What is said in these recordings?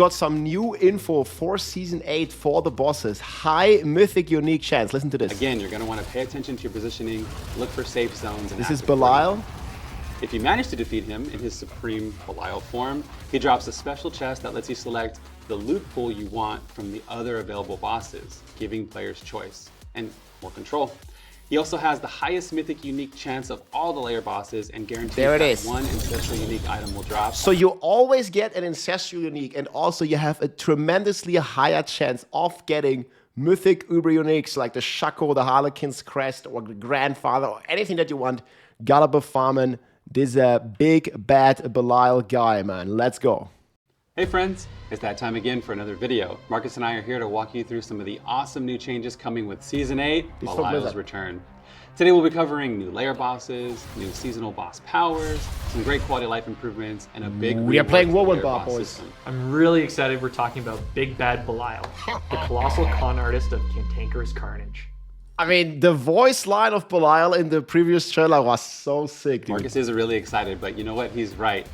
got some new info for Season 8 for the bosses. High Mythic unique chance. Listen to this. Again, you're going to want to pay attention to your positioning, look for safe zones. And this is Belial. If you manage to defeat him in his supreme Belial form, he drops a special chest that lets you select the loot pool you want from the other available bosses, giving players choice and more control. He also has the highest mythic unique chance of all the Lair bosses and guarantees that one ancestral unique item will drop. So you always get an ancestral unique, and also you have a tremendously higher chance of getting mythic uber uniques like the Shaco, the Harlequin's Crest, or the Grandfather, or anything that you want. Gotta be farming. This is a big bad Belial guy, man. Let's go. Hey friends, it's that time again for another video. Marcus and I are here to walk you through some of the awesome new changes coming with Season 8, Belial's return. Today we'll be covering new Lair bosses, new seasonal boss powers, some great quality of life improvements, and a big we are playing Whirlwind boss boys. System. I'm really excited we're talking about Big Bad Belial, the colossal con artist of cantankerous carnage. I mean, the voice line of Belial in the previous trailer was so sick, dude. Marcus is really excited, but you know what? He's right.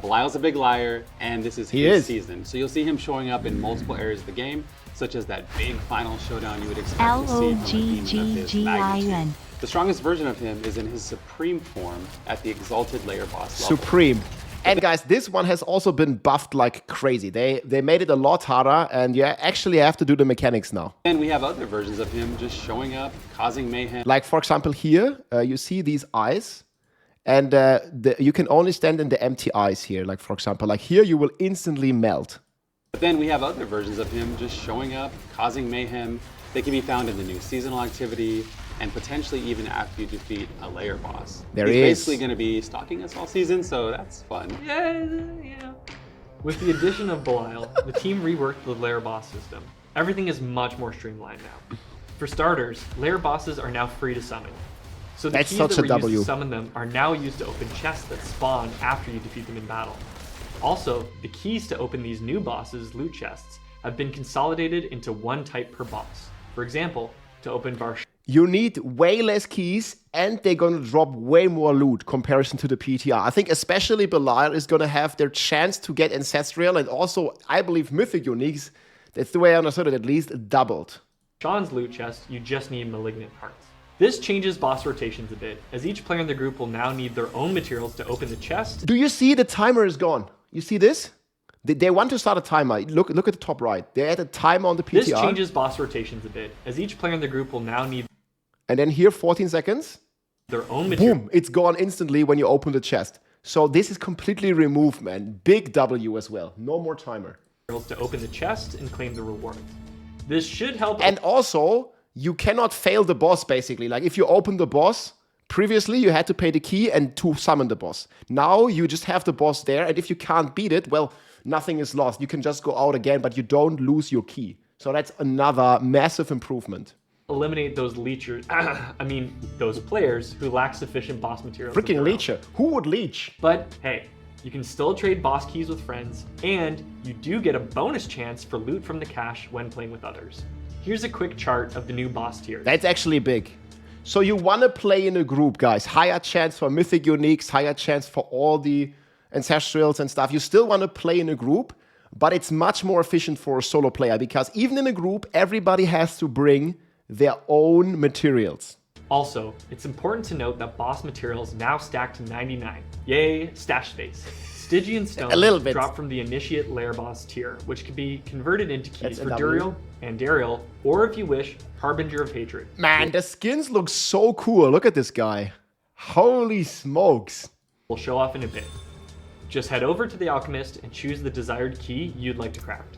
Belial's a big liar, and this is his season. So you'll see him showing up in multiple areas of the game, such as that big final showdown you would expect to see from a demon of his magnitude. The strongest version of him is in his supreme form at the exalted Lair boss level. Supreme. And guys, this one has also been buffed like crazy. They made it a lot harder, and you actually have to do the mechanics now. And we have other versions of him just showing up, causing mayhem. Like, for example, here, you see these eyes, and you can only stand in the empty eyes here. Like, for example, like here, you will instantly melt. But then we have other versions of him just showing up, causing mayhem. They can be found in the new seasonal activity, and potentially even after you defeat a Lair boss. He's basically going to be stalking us all season, so that's fun. Yeah. With the addition of Belial, the team reworked the Lair boss system. Everything is much more streamlined now. For starters, Lair bosses are now free to summon. So the keys that were used to summon them are now used to open chests that spawn after you defeat them in battle. Also, the keys to open these new bosses' loot chests have been consolidated into one type per boss. For example, to open Varsh. You need way less keys, and they're going to drop way more loot comparison to the PTR. I think especially Belial is going to have their chance to get Ancestral, and also, I believe, Mythic Uniques, that's the way I understood it, at least doubled. Sean's loot chest, you just need Malignant Hearts. This changes boss rotations a bit, as each player in the group will now need their own materials to open the chest. Do you see the timer is gone? You see this? They want to start a timer. Look at the top right. They add a timer on the PTR. This changes boss rotations a bit, as each player in the group will now need. And then here, 14 seconds. Their own material. Boom! It's gone instantly when you open the chest. So this is completely removed, man. Big W as well. No more timer. To open the chest and claim the reward. This should help. And also, you cannot fail the boss, basically. Like, if you open the boss, previously you had to pay the key and to summon the boss. Now you just have the boss there, and if you can't beat it, well, nothing is lost. You can just go out again, but you don't lose your key. So that's another massive improvement. Eliminate those leechers, those players who lack sufficient boss materials. Freaking leecher. Who would leech? But hey, you can still trade boss keys with friends, and you do get a bonus chance for loot from the cache when playing with others. Here's a quick chart of the new boss tiers. That's actually big. So you want to play in a group, guys. Higher chance for Mythic Uniques, higher chance for all the Ancestrals and stuff. You still want to play in a group, but it's much more efficient for a solo player, because even in a group, everybody has to bring their own materials. Also, it's important to note that boss materials now stack to 99. Yay, stash space. Stygian stones drop from the Initiate Lair boss tier, which can be converted into keys for Duriel and Dariel, or if you wish, Harbinger of Hatred. Man, the skins look so cool. Look at this guy. Holy smokes. We'll show off in a bit. Just head over to the Alchemist and choose the desired key you'd like to craft.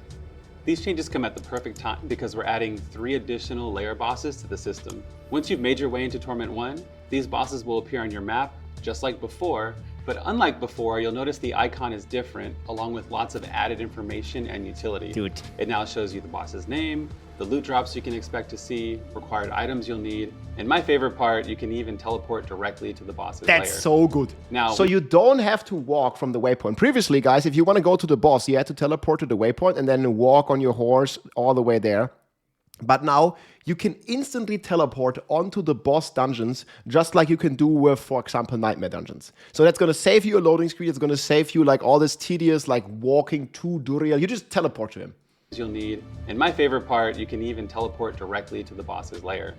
These changes come at the perfect time because we're adding 3 additional Lair bosses to the system. Once you've made your way into Torment 1, these bosses will appear on your map just like before, but unlike before, you'll notice the icon is different, along with lots of added information and utility. Dude. It now shows you the boss's name, the loot drops you can expect to see, required items you'll need, and my favorite part, you can even teleport directly to the boss's lair. That's so good. Now, so you don't have to walk from the waypoint. Previously, guys, if you want to go to the boss, you had to teleport to the waypoint and then walk on your horse all the way there. But now you can instantly teleport onto the boss dungeons, just like you can do with, for example, nightmare dungeons. So that's going to save you a loading screen. It's going to save you like all this tedious, like walking to Duriel. You just teleport to him. You'll need. And my favorite part, you can even teleport directly to the boss's lair.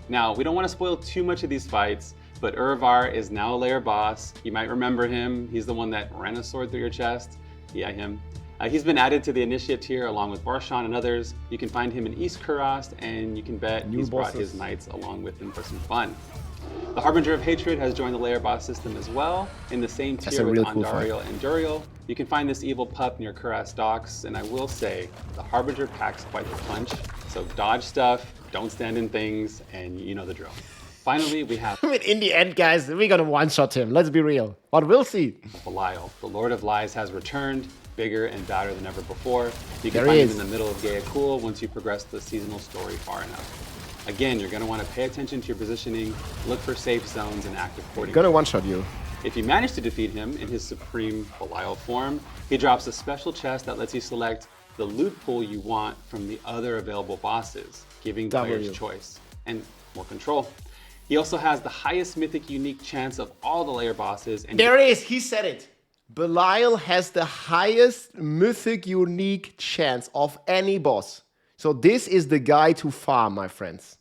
Now, we don't want to spoil too much of these fights, but Urvar is now a lair boss. You might remember him. He's the one that ran a sword through your chest. Yeah, him. He's been added to the Initiate tier along with Barshan and others. You can find him in East Kurast, and you can bet he's brought his knights along with him for some fun. The Harbinger of Hatred has joined the Lair boss system as well, in the same tier with Andariel and Duriel. You can find this evil pup near Kurast docks, and I will say, the Harbinger packs quite the punch, so dodge stuff, don't stand in things, and you know the drill. Finally, we have... I mean, in the end, guys, we're gonna one-shot him, let's be real. But we'll see. Belial, the Lord of Lies, has returned, bigger and badder than ever before. You can find him in the middle of Gaeakul once you progress the seasonal story far enough. Again, you're going to want to pay attention to your positioning, look for safe zones, and act accordingly. Gonna one-shot you. If you manage to defeat him in his supreme Belial form, he drops a special chest that lets you select the loot pool you want from the other available bosses, giving players choice and more control. He also has the highest mythic unique chance of all the Lair bosses. And there it is, he said it. Belial has the highest mythic unique chance of any boss. So this is the guy to farm, my friends.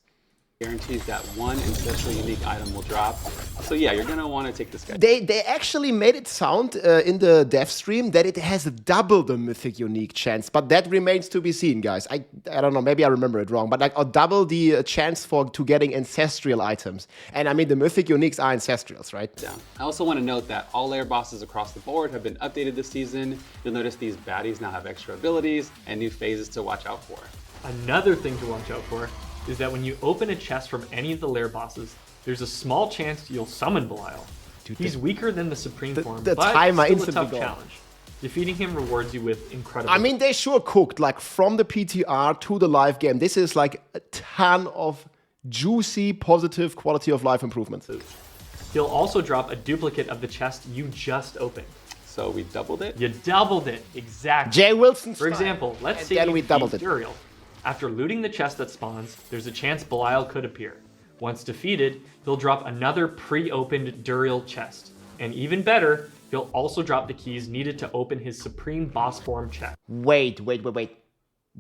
Guarantees that one ancestral unique item will drop. So yeah, you're gonna want to take this guy. They actually made it sound in the dev stream that it has double the mythic unique chance, but that remains to be seen, guys. I don't know, maybe I remember it wrong, but like double the chance to getting ancestral items. And I mean, the mythic uniques are ancestrals, right? Yeah. I also want to note that all Lair bosses across the board have been updated this season. You'll notice these baddies now have extra abilities and new phases to watch out for. Another thing to watch out for is that when you open a chest from any of the Lair bosses, there's a small chance you'll summon Belial. Dude, he's weaker than the Supreme form, but still a tough challenge. Defeating him rewards you with incredible... I mean, they sure cooked, like, from the PTR to the live game. This is, like, a ton of juicy, positive quality of life improvements. He'll also drop a duplicate of the chest you just opened. So we doubled it? You doubled it, exactly. Jay Wilson For example, let's say you defeat Duriel. After looting the chest that spawns, there's a chance Belial could appear. Once defeated, he'll drop another pre-opened Duriel chest. And even better, he'll also drop the keys needed to open his Supreme Boss Form chest. Wait.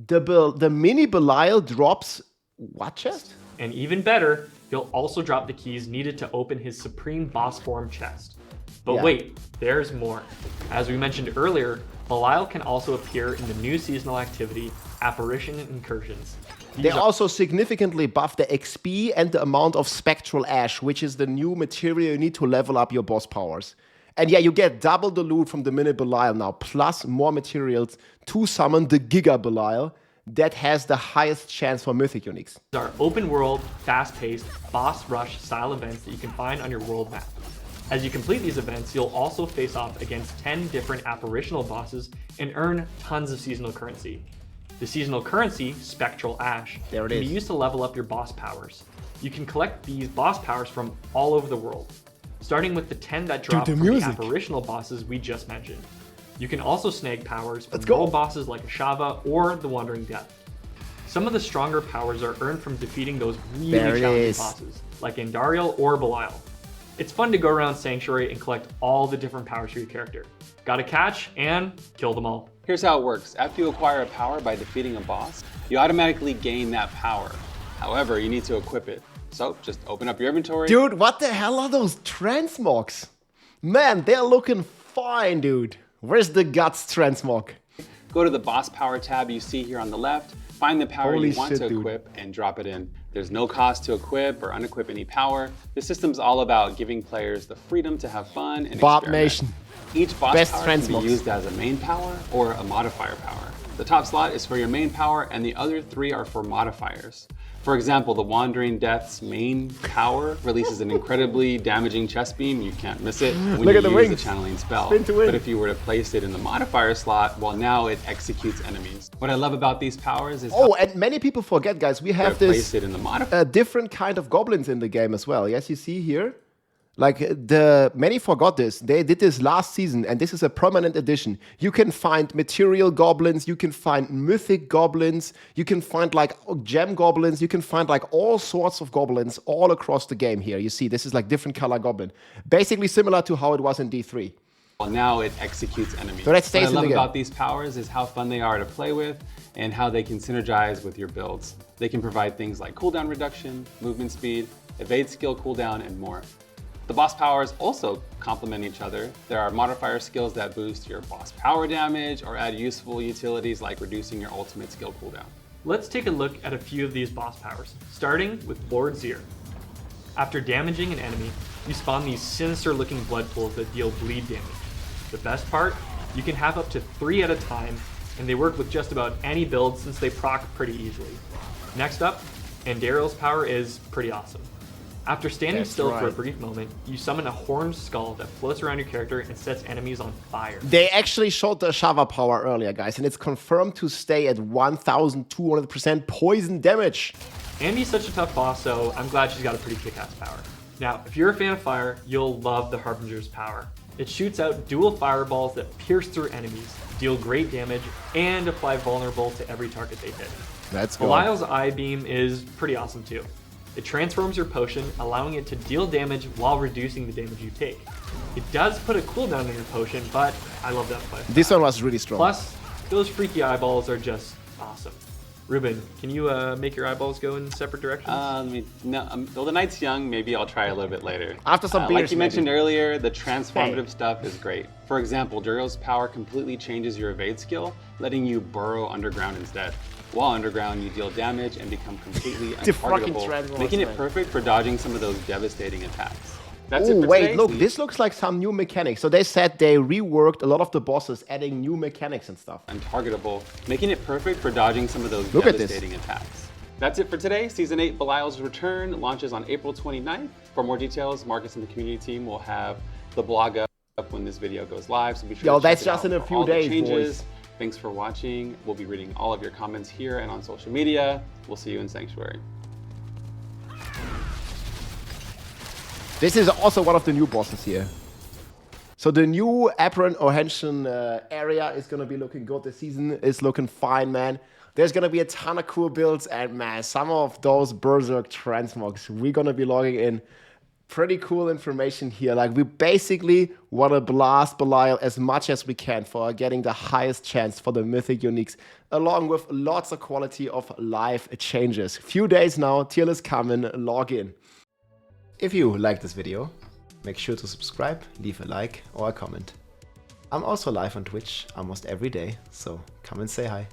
The mini Belial drops what chest? And even better, he'll also drop the keys needed to open his Supreme Boss Form chest. But wait, there's more. As we mentioned earlier, Belial can also appear in the new seasonal activity, Apparition and Incursions. They also significantly buff the XP and the amount of Spectral Ash, which is the new material you need to level up your boss powers. And yeah, you get double the loot from the mini Belial now, plus more materials to summon the Giga Belial that has the highest chance for mythic uniques. These are open world, fast-paced, boss rush style events that you can find on your world map. As you complete these events, you'll also face off against 10 different apparitional bosses and earn tons of seasonal currency. The seasonal currency, Spectral Ash, can be used to level up your boss powers. You can collect these boss powers from all over the world, starting with the 10 that drop from the apparitional bosses we just mentioned. You can also snag powers from world bosses like Ashava or the Wandering Depth. Some of the stronger powers are earned from defeating those really challenging bosses, like Andariel or Belial. It's fun to go around Sanctuary and collect all the different powers for your character. Gotta catch and kill them all. Here's how it works. After you acquire a power by defeating a boss, you automatically gain that power. However, you need to equip it. So just open up your inventory. Dude, what the hell are those transmogs? Man, they're looking fine, dude. Where's the guts transmog? Go to the boss power tab you see here on the left, find the power you want to equip and drop it in. There's no cost to equip or unequip any power. The system's all about giving players the freedom to have fun and experiment. Each boss power can be used as a main power or a modifier power. The top slot is for your main power and the other 3 are for modifiers. For example, the Wandering Depth's main power releases an incredibly damaging chest beam. You can't miss it when you use the channeling spell. But if you were to place it in the modifier slot, well, now it executes enemies. What I love about these powers is and many people forget, guys, we have this different kind of goblins in the game as well. Yes, you see here. Like, many forgot this. They did this last season, and this is a permanent addition. You can find material goblins, you can find mythic goblins, you can find like gem goblins, you can find like all sorts of goblins all across the game here. You see, this is like different color goblin. Basically similar to how it was in D3. Well, now it executes enemies. So that stays what I love in the game. about these powers is how fun they are to play with and how they can synergize with your builds. They can provide things like cooldown reduction, movement speed, evade skill cooldown, and more. The boss powers also complement each other. There are modifier skills that boost your boss power damage or add useful utilities like reducing your ultimate skill cooldown. Let's take a look at a few of these boss powers, starting with Lord Zir. After damaging an enemy, you spawn these sinister looking blood pools that deal bleed damage. The best part, you can have up to 3 at a time, and they work with just about any build since they proc pretty easily. Next up, Andaril's power is pretty awesome. After standing still for a brief moment, you summon a horned skull that floats around your character and sets enemies on fire. They actually showed the Shava power earlier, guys, and it's confirmed to stay at 1200% poison damage. Andy's such a tough boss, so I'm glad she's got a pretty kick-ass power. Now, if you're a fan of fire, you'll love the Harbinger's power. It shoots out dual fireballs that pierce through enemies, deal great damage, and apply vulnerable to every target they hit. Let's go. Belial's eye beam is pretty awesome too. It transforms your potion, allowing it to deal damage while reducing the damage you take. It does put a cooldown on your potion, but I love that play. This one was really strong. Plus, those freaky eyeballs are just awesome. Ruben, can you make your eyeballs go in separate directions? Though the night's young, maybe I'll try a little bit later. After some beers, like you mentioned earlier, the transformative Hey. stuff is great. For example, Duriel's power completely changes your evade skill, letting you burrow underground instead. While underground, you deal damage and become completely The fucking untargetable, Transformers, making it man. perfect for dodging some of those devastating attacks. That's it Oh, for wait, today. look, this looks like some new mechanics. So they said they reworked a lot of the bosses, adding new mechanics and stuff. Untargetable, making it perfect for dodging some of those Look at this. devastating attacks. That's it for today. Season 8 Belial's Return launches on April 29th. For more details, Marcus and the community team will have the blog up when this video goes live, so be sure Yo, to check that's it just out in a for few all the days, changes. boys. Thanks for watching. We'll be reading all of your comments here and on social media. We'll see you in Sanctuary. This is also one of the new bosses here. So the new Apprehension area is going to be looking good. The season is looking fine, man. There's going to be a ton of cool builds, and man, some of those Berserk transmogs, we're going to be logging in. Pretty cool information here. Like, we basically want to blast Belial as much as we can for getting the highest chance for the Mythic Uniques, along with lots of quality of life changes. Few days now, tier list coming, log in. If you like this video, make sure to subscribe, leave a like or a comment. I'm also live on Twitch almost every day, so come and say hi.